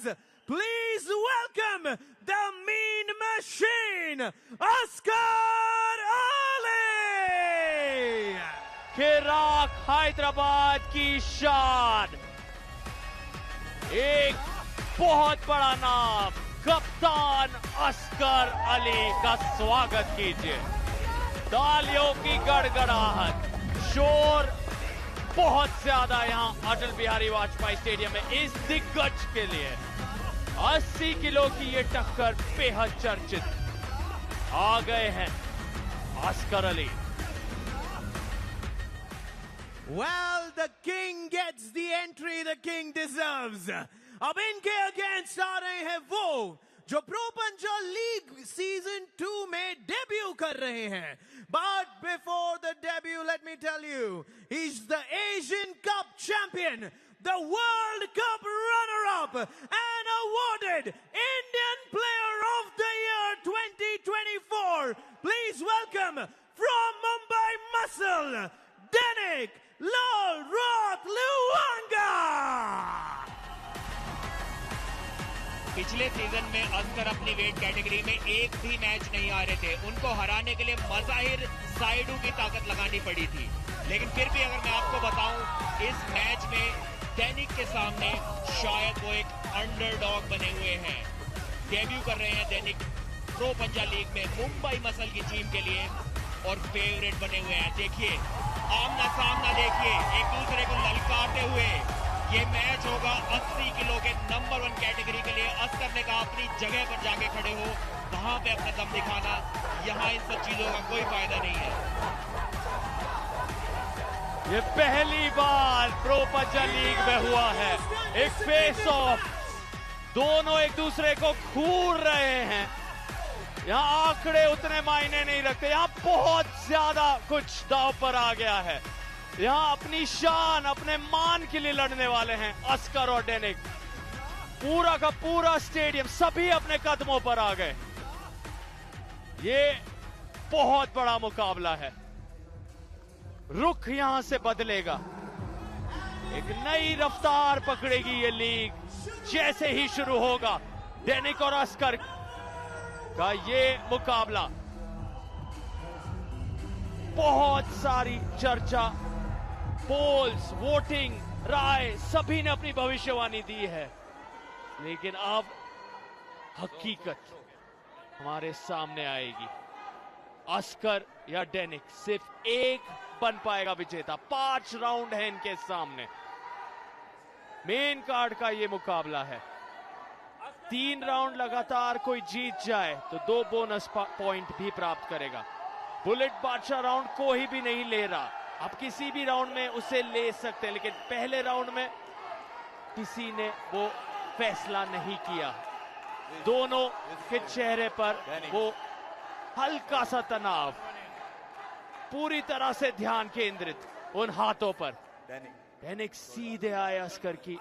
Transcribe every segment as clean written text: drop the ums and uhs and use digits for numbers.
deserves. Please welcome the Mean Machine, Asghar Ali. खिराक Hyderabad की शान, एक बहुत बड़ा नाम, कप्तान असगर अली का स्वागत कीजिए। तालियों की गड़गड़ाहट, शोर बहुत ज्यादा यहां अटल बिहारी वाजपेयी स्टेडियम में इस दिग्गज के लिए। 80 किलो की ये टक्कर बेहद चर्चित। आ गए हैं Asghar Ali. Well, the king gets the entry the king deserves. अब इनके अगेंस्ट आ रहे हैं वो जो प्रो पंजाब लीग सीजन 2 में डेब्यू कर रहे हैं। But before the debut, let me tell you, he's the Asian Cup champion, the World Cup runner-up, and awarded Indian Player of the Year 2024. Please welcome from Mumbai Muscle, Denik Lal Roth Luanga. पिछले season में असगर अपनी weight category में एक भी match नहीं आ रहे थे। उनको हराने के लिए मज़ाहिर साइडू की ताकत लगानी पड़ी थी, लेकिन फिर भी अगर मैं आपको बताऊं, इस मैच में दैनिक के सामने शायद वो एक अंडरडॉग बने हुए हैं। डेब्यू कर रहे हैं दैनिक प्रो पंजाब लीग में मुंबई मसल की टीम के लिए और फेवरेट बने हुए हैं। देखिए आमना सामना, देखिए एक दूसरे को ललकारते हुए ये मैच होगा 80 किलो के नंबर 1 कैटेगरी के लिए। असगर ने कहा अपनी जगह पर जाके खड़े हो, वहां पे अपना दम दिखाना, यहाँ इन सब चीजों का कोई फायदा नहीं है। ये पहली बार प्रो पंजाब लीग में हुआ है एक फेस ऑफ, दोनों एक दूसरे को घूर रहे हैं। यहाँ आंकड़े उतने मायने नहीं रखते, यहाँ बहुत ज्यादा कुछ दांव पर आ गया है। यहाँ अपनी शान, अपने मान के लिए लड़ने वाले हैं असगर और डेनिक। पूरा का पूरा स्टेडियम, सभी अपने कदमों पर आ गए। ये बहुत बड़ा मुकाबला है। रुख यहां से बदलेगा, एक नई रफ्तार पकड़ेगी ये लीग जैसे ही शुरू होगा। डेनिक और असगर का ये मुकाबला, बहुत सारी चर्चा, पोल्स, वोटिंग, राय, सभी ने अपनी भविष्यवाणी दी है, लेकिन अब हकीकत हमारे सामने आएगी। असगर या डेनिक, सिर्फ एक बन पाएगा विजेता। 5 राउंड है इनके सामने। मेन कार्ड का ये मुकाबला है। 3 राउंड लगातार कोई जीत जाए तो 2 बोनस पॉइंट भी प्राप्त करेगा। बुलेट बादशाह राउंड कोई भी नहीं ले रहा, आप किसी भी राउंड में उसे ले सकते हैं, लेकिन पहले राउंड में किसी ने वो फैसला नहीं किया। दोनों के चेहरे पर वो हल्का सा तनाव, पूरी तरह से ध्यान केंद्रित उन हाथों पर। डेनिक सीधे आए असगर की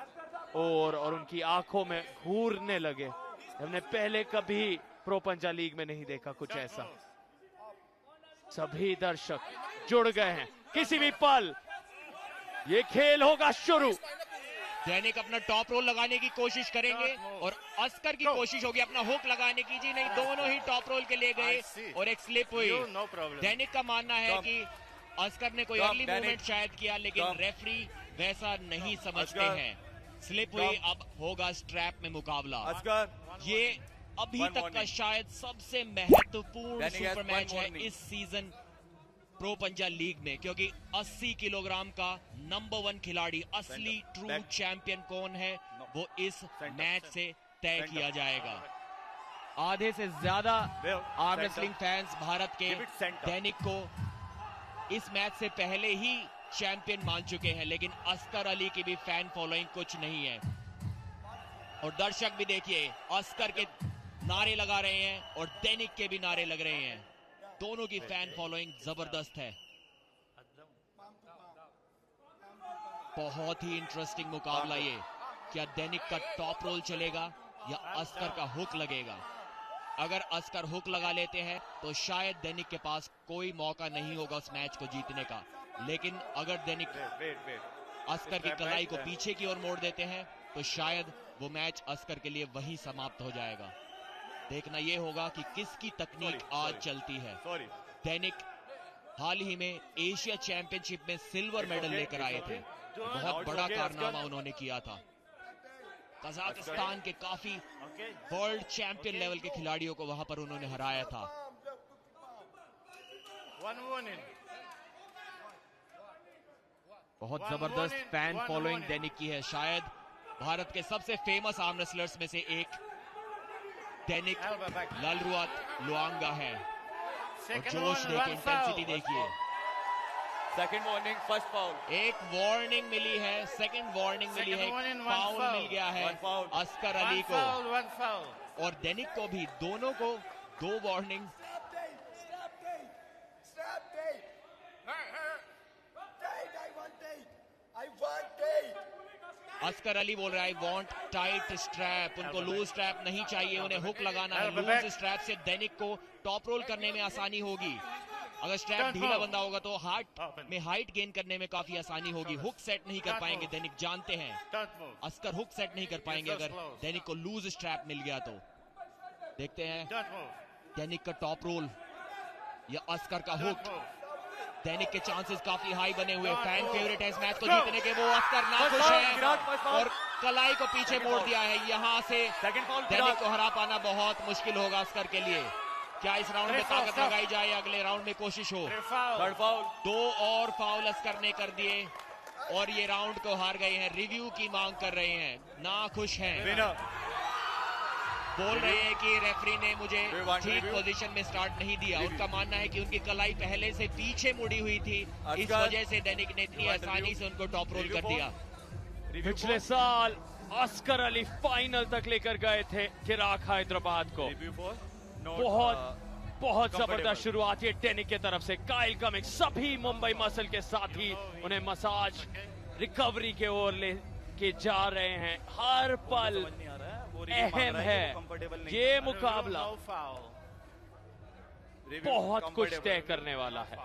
और उनकी आंखों में घूरने लगे। हमने पहले कभी प्रो पंजाब लीग में नहीं देखा कुछ ऐसा। सभी दर्शक जुड़ गए हैं। किसी भी पल ये खेल होगा शुरू। दैनिक अपना टॉप रोल लगाने की कोशिश करेंगे और असगर की कोशिश होगी अपना हुक लगाने की। जी नहीं, दोनों ही टॉप रोल के लिए गए और एक स्लिप हुई। दैनिक का मानना है कि असगर ने कोई अर्ली मूवमेंट शायद किया, लेकिन रेफरी वैसा नहीं समझते हैं। स्लिप हुई, अब होगा स्ट्रैप में मुकाबला। ये अभी तक का शायद सबसे महत्वपूर्ण सुपर मैच है इस सीजन प्रो पंजाब लीग में, क्योंकि 80 किलोग्राम का नंबर 1 खिलाड़ी, असली ट्रू चैंपियन कौन है, वो इस मैच से तय किया जाएगा। आधे से ज्यादा आर्म रेसलिंग फैंस भारत के दैनिक को इस मैच से पहले ही चैंपियन मान चुके हैं, लेकिन असगर अली की भी फैन फॉलोइंग कुछ नहीं है। और दर्शक भी देखिए असगर के नारे लगा रहे हैं और दैनिक के भी नारे लग रहे हैं। दोनों की फैन फॉलोइंग जबरदस्त है। बहुत ही इंटरेस्टिंग मुकाबला ये। क्या दैनिक का टॉप रोल चलेगा या असगर का हुक लगेगा? अगर असगर हुक लगा लेते हैं तो शायद दैनिक के पास कोई मौका नहीं होगा उस मैच को जीतने का, लेकिन अगर दैनिक असगर की कलाई को पीछे की ओर मोड़ देते हैं तो शायद वो मैच अस्कर के लिए वही समाप्त हो जाएगा। देखना ये होगा कि किसकी तकनीक आज चलती है। दैनिक हाल ही में एशिया चैंपियनशिप में सिल्वर मेडल लेकर आए थे, बहुत बड़ा कारनामा उन्होंने किया था। कजाकिस्तान के काफी वर्ल्ड चैंपियन लेवल के खिलाड़ियों को वहां पर उन्होंने हराया था। बहुत जबरदस्त फैन फॉलोइंग दैनिक की है, शायद भारत के सबसे फेमस आर्म रेसलर्स में से एक दैनिक लालरुआत लुआंगा है। और जोश देखिए, इंटेंसिटी देखिए। Second warning, first foul. एक वार्निंग मिली है, सेकंड वार्निंग मिली है, फाउल मिल गया है अस्कर अली को और दैनिक को भी, दोनों को 2 वार्निंग। अस्कर अली बोल रहा है आई वांट टाइट स्ट्रैप, उनको लूज स्ट्रैप नहीं चाहिए, उन्हें हुक लगाना है। लूज स्ट्रैप से दैनिक को टॉप रोल करने में आसानी होगी। अगर स्ट्रैप ढीला बंदा होगा तो हार्ट में हाइट गेन करने में काफी आसानी होगी। हुक सेट नहीं कर पाएंगे दैनिक, जानते हैं अस्कर हुक सेट नहीं कर पाएंगे अगर दैनिक को लूज स्ट्रैप मिल गया तो। देखते हैं दैनिक का टॉप रोल या अस्कर का हुक। दैनिक के चांसेस काफी हाई बने हुए, फैन फेवरेट है इस मैच को जीतने के। वो अस्कर नाखुश है और कलाई को पीछे मोड़ दिया है। यहाँ से दैनिक को हरा पाना बहुत मुश्किल होगा अस्कर के लिए। क्या इस राउंड में ताकत लगाई जाए, अगले राउंड में कोशिश हो। 2 और फाउल अस्कर ने कर दिए और ये राउंड को हार गए हैं। रिव्यू की मांग कर रहे हैं, नाखुश हैं, बोल रहे हैं कि रेफरी ने मुझे ठीक पोजीशन में स्टार्ट नहीं दिया। उनका मानना है कि उनकी कलाई पहले से पीछे मुड़ी हुई थी, इस वजह से दैनिक ने इतनी आसानी से उनको टॉप रोल कर दिया। पिछले साल अस्कर अली फाइनल तक लेकर गए थे चिराग हैदराबाद को। बहुत जबरदस्त शुरुआत ये दैनिक की तरफ से। काइल कमिंस सभी मुंबई मसल के साथ ही उन्हें मसाज रिकवरी के ओर लेके जा रहे हैं। हर पल अहम है, ये मुकाबला बहुत कुछ तय करने वाला है।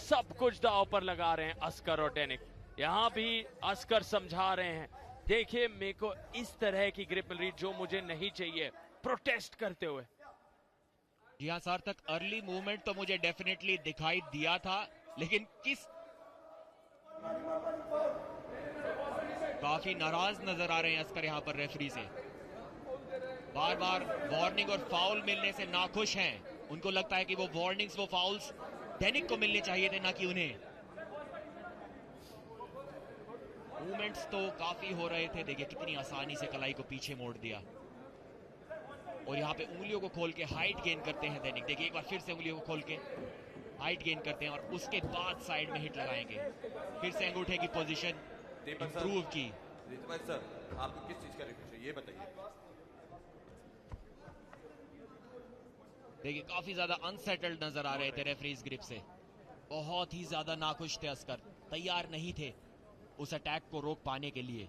सब कुछ दांव पर लगा रहे हैं अस्कर और दैनिक। यहां भी अस्कर समझा रहे हैं, देखिए मेरे को इस तरह की ग्रिप मिल रही जो मुझे नहीं चाहिए, प्रोटेस्ट करते हुए। जी हाँ सार्थक, अर्ली मूवमेंट तो मुझे डेफिनेटली दिखाई दिया था, लेकिन किस काफी नाराज नजर आ रहे हैं अस्कर यहाँ पर रेफरी से। बार बार वार्निंग और फाउल मिलने से नाखुश हैं। उनको लगता है कि वो वार्निंग्स, वो फाउल्स दैनिक को मिलने चाहिए थे, ना कि उन्हें। मूवमेंट्स तो काफी हो रहे थे, देखिए कितनी आसानी से कलाई को पीछे मोड़ दिया और यहाँ पे उंगलियों को खोल के हाइट गेन करते हैं दैनिक। देखिए एक बार फिर से उंगलियों को खोल के हाइट गेन करते हैं और उसके बाद साइड में हिट लगाएंगे। फिर से अंगूठे की पोजीशन इंप्रूव की। सर आपको किस चीज का रिक्वेस्ट है ये बताइए। देखिए काफी ज्यादा अनसेटल्ड नजर आ रहे थे रेफरीज ग्रिप से। बहुत ही ज्यादा नाखुश थे अस्कर, तैयार नहीं थे उस अटैक को रोक पाने के लिए।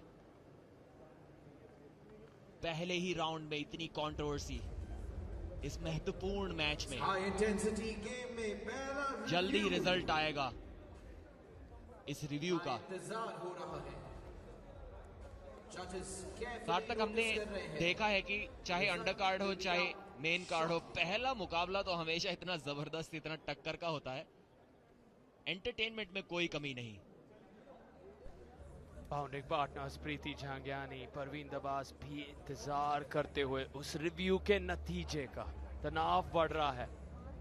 पहले ही राउंड में इतनी कंट्रोवर्सी इस महत्वपूर्ण मैच में। जल्दी रिजल्ट आएगा इस रिव्यू का। सार्थक, हमने देखा है कि चाहे अंडर कार्ड हो चाहे मेन कार्ड हो, पहला मुकाबला तो हमेशा इतना जबरदस्त, इतना टक्कर का होता है, एंटरटेनमेंट में कोई कमी नहीं। बाउंडिंग पार्टनर्स प्रीति झांग्यानी, परवीन दबास भी इंतजार करते हुए उस रिव्यू के नतीजे का। तनाव बढ़ रहा है,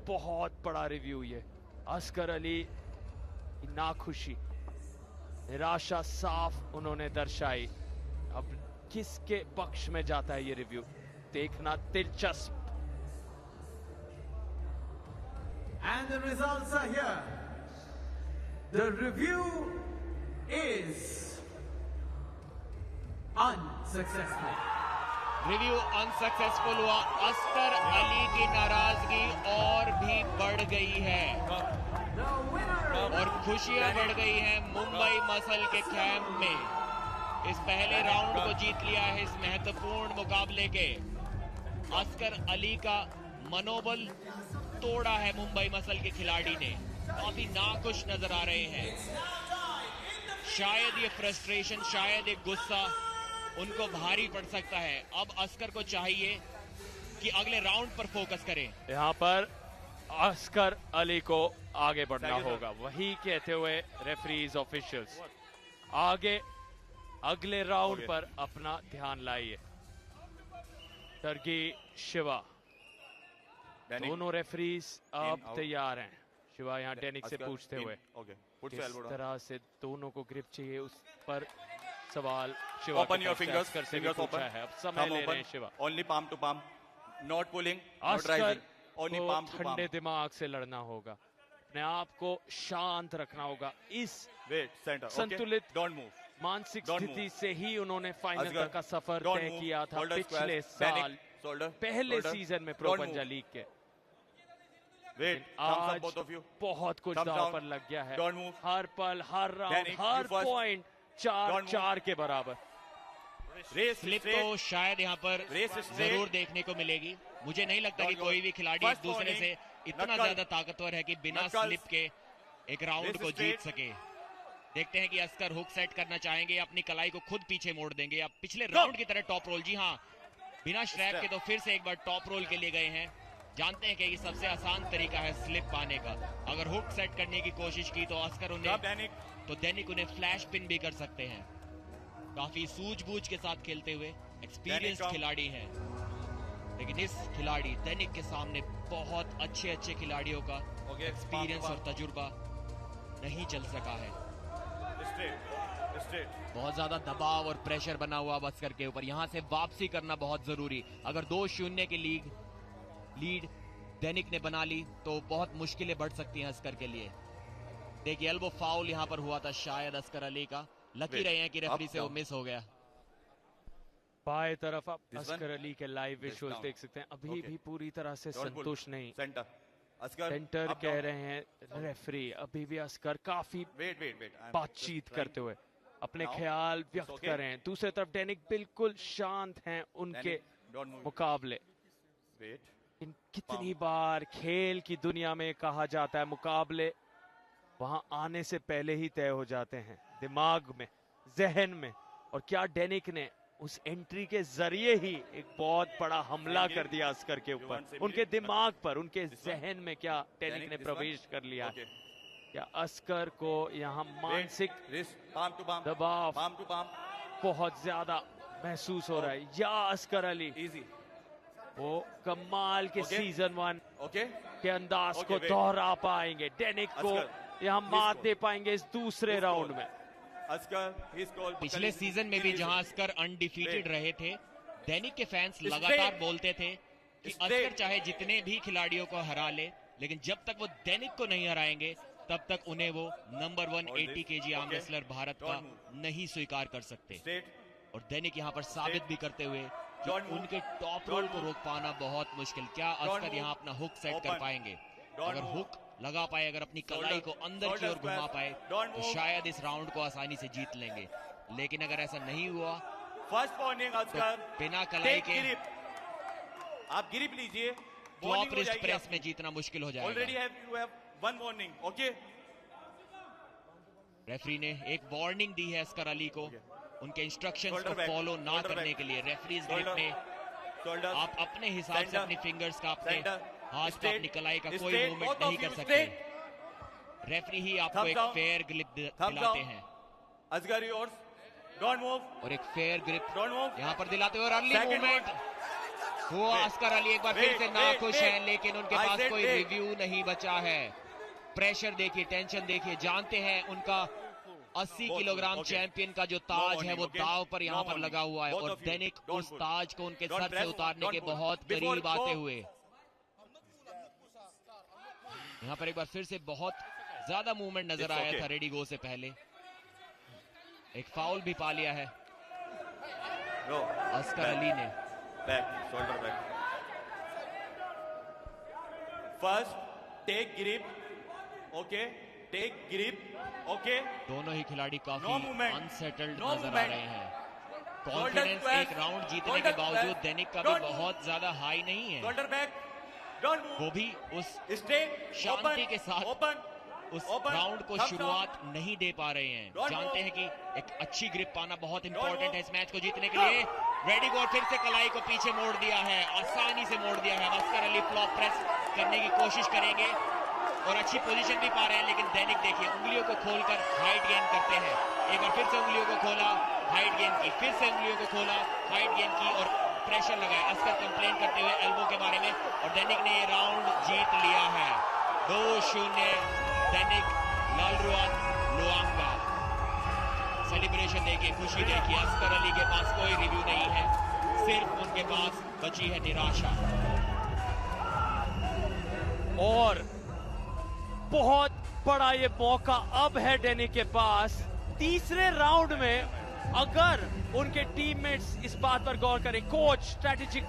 बहुत बड़ा रिव्यू ये। अस्कर अली नाखुशी, निराशा साफ उन्होंने दर्शाई। अब किसके पक्ष में जाता है ये रिव्यू, देखना दिलचस्प। And the results are here. The review is unsuccessful. Review unsuccessful हुआ। अस्कर अली की नाराजगी और भी बढ़ गई है और खुशियां बढ़ गई हैं मुंबई मसल के कैंप में। इस पहले राउंड को जीत लिया है इस महत्वपूर्ण मुकाबले के। अस्कर अली का मनोबल तोड़ा है मुंबई मसल के खिलाड़ी ने। काफी नाखुश नजर आ रहे हैं। शायद ये फ्रस्ट्रेशन, शायद एक गुस्सा उनको भारी पड़ सकता है। अब अस्कर को चाहिए कि अगले राउंड पर फोकस करें। यहाँ पर अस्कर अली को आगे बढ़ना होगा, वही कहते हुए रेफरीज ऑफिशियल्स आगे अगले राउंड पर अपना ध्यान लाइए। टर्की शिवा, दोनों रेफरीज अब तैयार हैं। शिवा यहाँ डेनिक से पूछते हुए किस तरह से दोनों को ग्रिप चाहिए, उस पर सवाल शिवा ओपन योर फिंगर्स, कर से भी पूछा है। अब समय ले रहे हैं Shiva. Only palm to palm, not pulling, not Askar rising, only palm to palm. ठंडे दिमाग से लड़ना होगा, अपने आप को शांत रखना होगा। इस संतुलित डोंट मूव मानसिक स्थिति से ही उन्होंने फाइनल तक का सफर तय किया था पिछले साल पहले सीजन में प्रो पंजा लीग के। आज बहुत कुछ दांव पर लग गया है। हर पल, हर राउंड, हर पॉइंट 4-4 के बराबर। स्लिप तो शायद यहाँ पर जरूर देखने को मिलेगी। मुझे नहीं लगता कि कोई भी खिलाड़ी एक दूसरे से इतना ज्यादा ताकतवर है कि बिना स्लिप के एक राउंड को जीत सके। देखते हैं कि अस्कर हुक सेट करना चाहेंगे, अपनी कलाई को खुद पीछे मोड़ देंगे या पिछले राउंड की तरह टॉप रोल। जी हाँ, बिना स्ट्रैप के तो फिर से एक बार टॉप रोल के लिए गए हैं। जानते हैं कि ये सबसे आसान तरीका है स्लिप पाने का। अगर हुक सेट करने की कोशिश की तो अस्कर दैनिक उन्हें फ्लैश पिन भी कर सकते हैं। काफी सूझबूझ के साथ खेलते हुए एक्सपीरियंस्ड खिलाड़ी हैं, लेकिन इस खिलाड़ी दैनिक के सामने बहुत अच्छे खिलाड़ियों का एक्सपीरियंस और तजुर्बा नहीं चल सका है। बहुत ज्यादा दबाव और प्रेशर बना हुआ अस्कर के ऊपर। यहां से वापसी करना बहुत जरूरी। अगर 2-0 की लीड दैनिक ने बना ली तो बहुत मुश्किलें बढ़ सकती हैं अस्कर के लिए। देखिए एल्बो फाउल यहां पर हुआ था शायद अस्कर अली का। लकी रहे हैं कि रेफरी से वो मिस हो गया। बाएं तरफ आप अस्कर अली के लाइव विजुअल्स देख सकते हैं। अभी भी पूरी तरह से संतुष्ट नहीं। सेंटर कह रहे हैं रेफरी। अभी भी अस्कर काफी बातचीत करते हुए अपने ख्याल व्यक्त कर रहे हैं। दूसरी तरफ डेनिक बिल्कुल शांत हैं उनके मुकाबले। कितनी बार खेल की दुनिया में कहा जाता है मुकाबले वहां आने से पहले ही तय हो जाते हैं, दिमाग में, जहन में। और क्या डेनिक ने उस एंट्री के जरिए ही एक बहुत बड़ा हमला कर दिया अस्कर के ऊपर, उनके दिमाग पर, उनके जहन में क्या डेनिक ने प्रवेश कर लिया है। क्या अस्कर को यहाँ मानसिक दबाव बहुत ज्यादा महसूस हो रहा है, या अस्कर अली वो कमाल के सीजन 1 के अंदाज को दोहरा पाएंगे, डेनिक को यहाँ मात दे पाएंगे इस दूसरे राउंड में। पिछले सीजन में भी जहां अस्कर अनडिफीटेड रहे थे, दैनिक के फैंस लगातार बोलते थे कि अस्कर चाहे जितने भी खिलाड़ियों को हरा ले, लेकिन जब तक वो दैनिक को नहीं हराएंगे तब तक उन्हें वो number 1 80 kg arm wrestler Bharat का नहीं स्वीकार कर सकते। और दैनिक यहाँ पर साबित भी करते हुए कि उनके टॉप रोल को रोक पाना बहुत मुश्किल। क्या अस्कर यहाँ अपना हुक सेट कर पाएंगे? अगर हुक लगा पाए, अगर अपनी कलाई को अंदर की ओर घुमा पाए तो शायद इस राउंड को आसानी से जीत लेंगे। लेकिन अगर ऐसा नहीं हुआ तो बिना कलाई के आप ग्रिप लीजिए, टॉप रिस्ट प्रेस में जीतना मुश्किल हो जाएगा। रेफरी ने एक वार्निंग दी है अस्कर अली को उनके इंस्ट्रक्शंस को फॉलो ना करने के लिए। रेफरीज ग्रिप में आप अपने हिसाब से अपनी फिंगर्स का, अपने हाथ का, अपनी कलाई का कोई मूवमेंट नहीं कर सकते। रेफरी ही आपको एक फेयर ग्रिप दिलाते हैं और एक फेयर ग्रिप यहाँ पर दिलाते हुए अर्ली मूवमेंट हुआ। अस्कर अली एक बार फिर से नाखुश हैं, लेकिन उनके पास कोई रिव्यू नहीं बचा है। प्रेशर देखिए, टेंशन देखिए, जानते हैं उनका 80 किलोग्राम चैंपियन का जो ताज है वो दाव पर यहाँ पर लगा हुआ है और दैनिक उस ताज को उनके सर से उतारने के बहुत करीब आते हुए यहाँ पर एक बार फिर से बहुत ज्यादा मूवमेंट नजर आया था रेडी गो से पहले। एक फाउल भी पा लिया है अस्कर अली ने। First take grip, okay, take grip, okay. दोनों ही खिलाड़ी काफी अनसेटल्ड नजर आ रहे हैं। कॉन्फिडेंस एक राउंड जीतने के बावजूद दैनिक का भी बहुत ज्यादा हाई नहीं है। वो भी उस शांति के साथ उस Open. राउंड को Thumbs शुरुआत down. नहीं दे पा रहे हैं। Don't जानते move. हैं कि एक अच्छी ग्रिप पाना बहुत Don't इंपॉर्टेंट move. है इस मैच को जीतने के लिए। रेडी गो फिर से कलाई को पीछे मोड़ दिया है, आसानी से मोड़ दिया है। अस्कर अली फ्लॉप प्रेस करने की कोशिश करेंगे और अच्छी पोजीशन भी पा रहे हैं, लेकिन दैनिक देखिए उंगलियों को खोलकर हाइट गेन करते हैं। एक बार फिर से उंगलियों को खोला, हाइट गेन की, फिर से उंगलियों को खोला, हाइट गेन की और प्रेशर लगाया। अस्कर कंप्लेन करते हुए एल्बो के बारे में, और दैनिक ने ये राउंड जीत लिया है। 2-0 दैनिक लालरुआन लुआंगा। सेलिब्रेशन देखिए, खुशी देखिए। अस्कर अली के पास कोई रिव्यू नहीं है, सिर्फ उनके पास बची है निराशा। और बहुत बड़ा ये मौका अब है दैनिक के पास। तीसरे राउंड में अगर उनके टीममेट्स इस बात पर गौर करें, कोच स्ट्रेटेजिक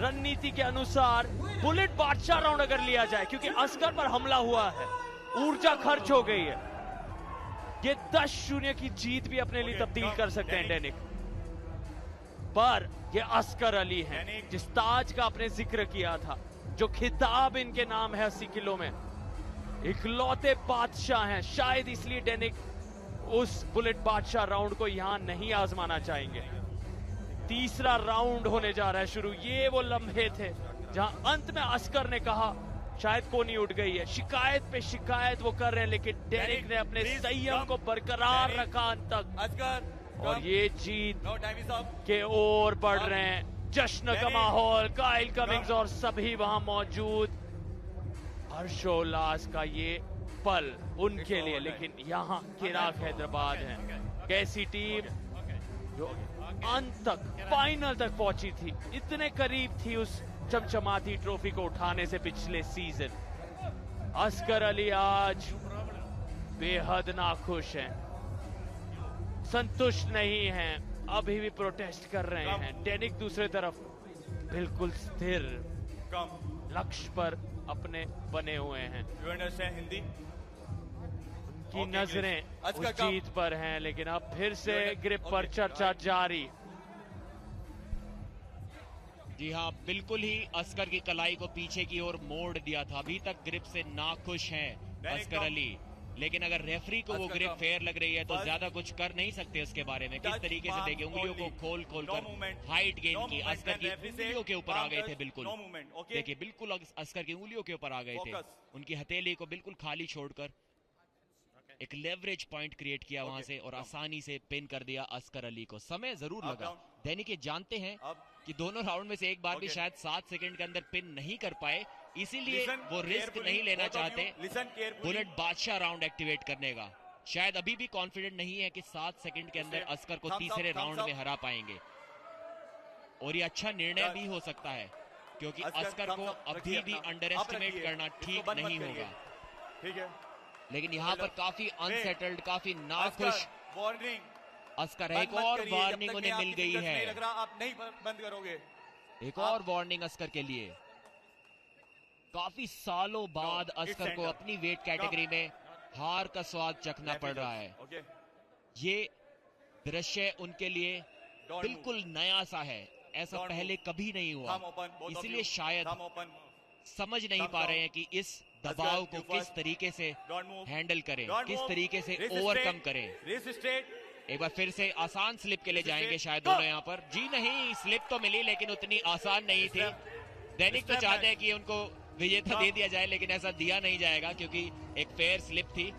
रणनीति के अनुसार बुलेट बादशाह राउंड अगर लिया जाए, क्योंकि अस्कर पर हमला हुआ है, ऊर्जा खर्च हो गई है, ये 10-0 की जीत भी अपने लिए तब्दील कर सकते हैं दैनिक। पर ये अस्कर अली हैं जिस ताज का आपने जिक्र किया था, जो खिताब इनके नाम है 80 किलो में, इकलौते बादशाह हैं। शायद इसलिए दैनिक उस बुलेट बादशाह राउंड को यहां नहीं आजमाना चाहेंगे। तीसरा राउंड होने जा रहा है शुरू। ये वो लम्हे थे जहां अंत में अस्कर ने कहा शायद कोनी उठ गई है, शिकायत पे शिकायत वो कर रहे हैं, लेकिन दैनिक ने अपने संयम को बरकरार रखा अंत तक, अस्कर और ये जीत नो टाइम इज अप। के ओर बढ़ रहे हैं। जश्न का माहौल, काइल कमिंग्स और सभी वहां मौजूद। हर्षोल्लास का ये पल उनके लिए, लेकिन यहाँ किराक हैदराबाद है, कैसी टीम जो अंत तक, फाइनल तक पहुंची थी, इतने करीब थी उस चमचमाती ट्रॉफी को उठाने से पिछले सीजन। अस्कर अली आज बेहद नाखुश हैं, संतुष्ट नहीं हैं, अभी भी प्रोटेस्ट कर रहे हैं। दैनिक दूसरी तरफ बिल्कुल स्थिर, लक्ष्य पर अपने बने हुए हैं। You understand Hindi? की नजरें उस जीत पर हैं, लेकिन अब फिर से ग्रिप पर चर्चा जारी। जी हाँ, बिल्कुल ही अस्कर की कलाई को पीछे की ओर मोड़ दिया था। अभी तक ग्रिप से नाखुश हैं अस्कर अली, लेकिन अगर रेफरी को वो ग्रिप फेयर लग रही है तो ज्यादा कुछ कर नहीं सकते उसके बारे में। किस तरीके से देखिए, उंगलियों को खोल खोल कर हाइट गेन की। अस्कर की उंगलियों के ऊपर आ गए थे, बिल्कुल देखिए, बिल्कुल अस्कर की उंगलियों के ऊपर आ गए थे। उनकी हथेली को बिल्कुल खाली छोड़कर एक लेवरेज पॉइंट क्रिएट किया वहां से और आसानी से पिन कर दिया अस्कर अली को। समय जरूर लगा। दैनिक ये जानते हैं कि दोनों राउंड में से एक बार भी शायद 7 सेकंड के अंदर पिन नहीं कर पाए, इसीलिए वो रिस्क नहीं लेना चाहते बुलेट बादशाह राउंड एक्टिवेट करने का। शायद अभी भी कॉन्फिडेंट नहीं है कि 7 सेकंड के अंदर अस्कर को तीसरे राउंड में हरा पाएंगे, और ये अच्छा निर्णय भी हो सकता है, क्योंकि अस्कर को अभी भी अंडर एस्टिमेट करना ठीक नहीं होगा। ठीक है, लेकिन यहाँ पर काफी अनसेटल्ड, काफी नाखुश वार्निंग अस्कर है। एक और वार्निंग उन्हें मिल गई है, लग रहा आप नहीं बंद करोगे। एक और वार्निंग अस्कर के लिए। काफी सालों बाद अस्कर को अपनी वेट कैटेगरी में हार का स्वाद चखना पड़ रहा है। ये दृश्य उनके लिए बिल्कुल नया सा है, ऐसा पहले कभी नहीं हुआ, इसलिए शायद समझ नहीं पा रहे हैं कि इस दबाव को किस तरीके से हैंडल करें, किस तरीके से ओवरकम करें। एक बार फिर से आसान स्लिप के लिए जाएंगे शायद दोनों यहाँ पर। जी नहीं, स्लिप तो मिली लेकिन उतनी आसान नहीं थी। दैनिक तो चाहते हैं कि उनको विजेता दे दिया जाए, लेकिन ऐसा दिया नहीं जाएगा क्योंकि एक फेयर स्लिप थी।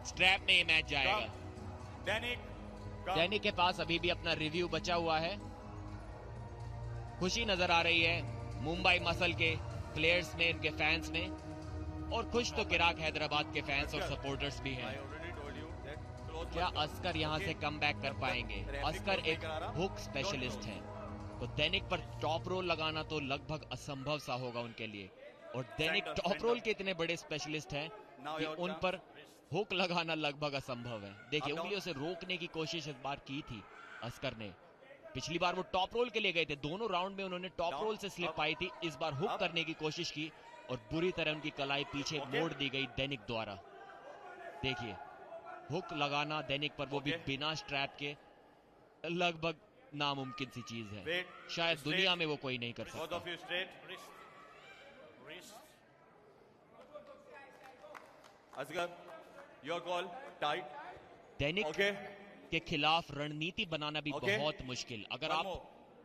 स्ट्रैप में ये मैच जाएगा। दैनिक के पास अभी भी अपना रिव्यू बचा हुआ है। खुशी नजर आ रही है मुंबई मसल के प्लेयर्स में, इनके फैंस में, और खुश तो किराक हैदराबाद के फैंस और सपोर्टर्स भी हैं। क्या अस्कर यहां से कम बैक कर पाएंगे? अस्कर एक हुक स्पेशलिस्ट हैं, तो दैनिक पर टॉप रोल लगाना तो लगभग असंभव सा होगा उनके लिए, और दैनिक टॉप रोल के इतने बड़े स्पेशलिस्ट हैं कि उन पर हुक लगाना लगभग असंभव है। देखिए, उंगलियों से रोकने की कोशिश इस बार की थी अस्कर ने। पिछली बार वो टॉप रोल के लिए गए थे, दोनों राउंड में उन्होंने टॉप रोल से स्लिप पाई थी। इस बार हुक करने की कोशिश की और बुरी तरह उनकी कलाई पीछे मोड़ दी गई दैनिक द्वारा। देखिए, हुक लगाना दैनिक पर, वो भी बिना स्ट्रैप के, लगभग नामुमकिन सी चीज है। शायद दुनिया में वो कोई नहीं कर सकता। Oscar your call tight Dainik okay के खिलाफ रणनीति बनाना भी Okay. बहुत मुश्किल। अगर One आप more.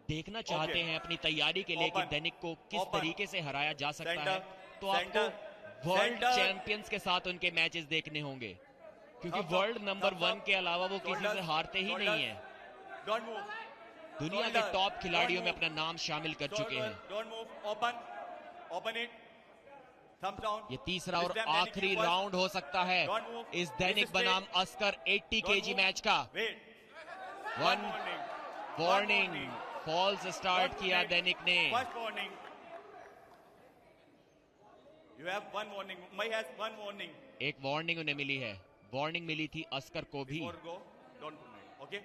देखना चाहते Okay. हैं अपनी तैयारी के लिए कि Open. दैनिक को किस Open. तरीके से हराया जा सकता Center. है, तो आपको Center. World Center. चैंपियंस के साथ उनके मैचेस देखने होंगे, क्योंकि Thumbs up. World number Thumbs 1 up. के अलावा वो किसी से Shoulders. हारते ही Shoulders. नहीं है। डोंट मूव दुनिया के टॉप खिलाड़ियों में अपना नाम शामिल कर चुके हैं। Don't move open open it thumbs down ये तीसरा और आखिरी राउंड हो सकता है इस दैनिक बनाम अस्कर 80 केजी मैच का। Weight one warning, false start किया दैनिक ने। First warning you have one warning my has one warning. एक वार्निंग उन्हें मिली है, वार्निंग मिली थी अस्कर को भी। Before go don't okay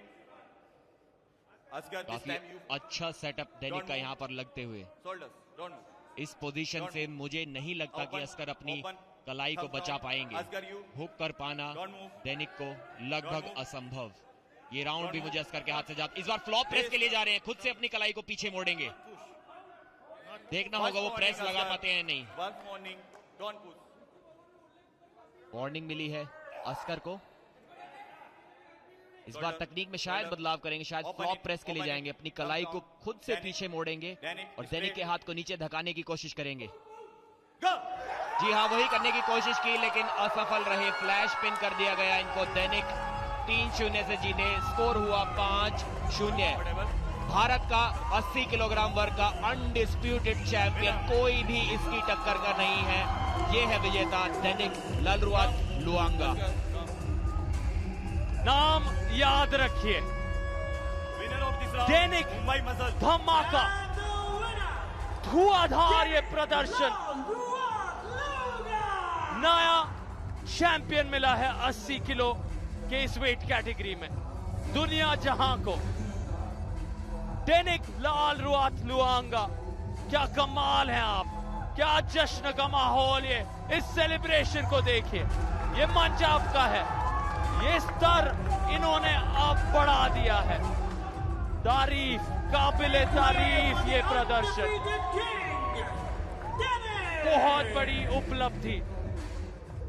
Askar this काफी टाइम यू अच्छा सेटअप दैनिक का यहाँ पर लगते हुए। शोल्डर्स डोंट मूव इस पोजीशन से मुझे नहीं लगता कि अस्कर अपनी कलाई को बचा पाएंगे। हुक कर पाना दैनिक को लगभग असंभव। ये राउंड भी मुझे अस्कर के हाथ से जाता। इस बार फ्लॉप प्रेस के लिए जा रहे हैं, खुद से अपनी कलाई को पीछे मोड़ेंगे। देखना होगा वो प्रेस लगा पाते हैं नहीं। वार्निंग मिली है अस्कर को। इस बार तकनीक में शायद बदलाव करेंगे, शायद फ्लॉप प्रेस के लिए जाएंगे, अपनी कलाई को खुद से पीछे मोड़ेंगे और दैनिक के हाथ को नीचे धकाने की कोशिश करेंगे। जी हाँ, वही करने की कोशिश की लेकिन असफल रहे। फ्लैश पिन कर दिया गया इनको। दैनिक 3-0 से जीते। स्कोर हुआ 5-0। भारत का 80 किलोग्राम वर्ग का अनडिस्प्यूटेड चैंपियन, कोई भी इसकी टक्कर का नहीं है। ये है विजेता दैनिक लालरुआत लुआंगा। नाम याद रखिए, दैनिक धमाका, धुआंधार ये प्रदर्शन। नया चैंपियन मिला है 80 किलो के इस वेट कैटेगरी में दुनिया जहां को। दैनिक लालरुआत लुआंगा, क्या कमाल है आप, क्या जश्न का माहौल। ये इस सेलिब्रेशन को देखिए, ये मंच आपका है, ये स्तर इन्होंने अब बढ़ा दिया है। तारीफ, काबिले तारीफ ये प्रदर्शन, बहुत बड़ी उपलब्धि।